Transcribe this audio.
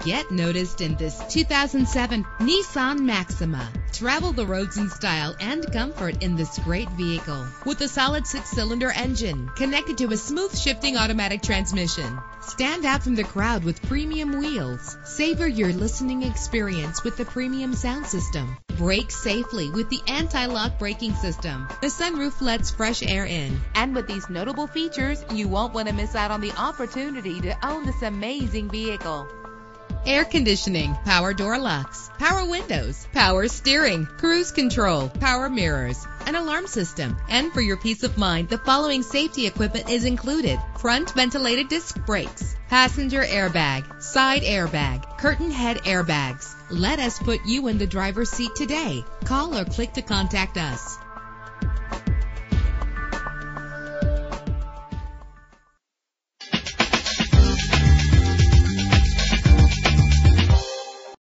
Get noticed in this 2007 Nissan Maxima. Travel the roads in style and comfort in this great vehicle. With a solid 6-cylinder engine connected to a smooth shifting automatic transmission. Stand out from the crowd with premium wheels. Savor your listening experience with the premium sound system. Brake safely with the anti-lock braking system. The sunroof lets fresh air in. And with these notable features, you won't want to miss out on the opportunity to own this amazing vehicle. Air conditioning, power door locks, power windows, power steering, cruise control, power mirrors, an alarm system. And for your peace of mind, the following safety equipment is included: front ventilated disc brakes, passenger airbag, side airbag, curtain head airbags. Let us put you in the driver's seat today. Call or click to contact us.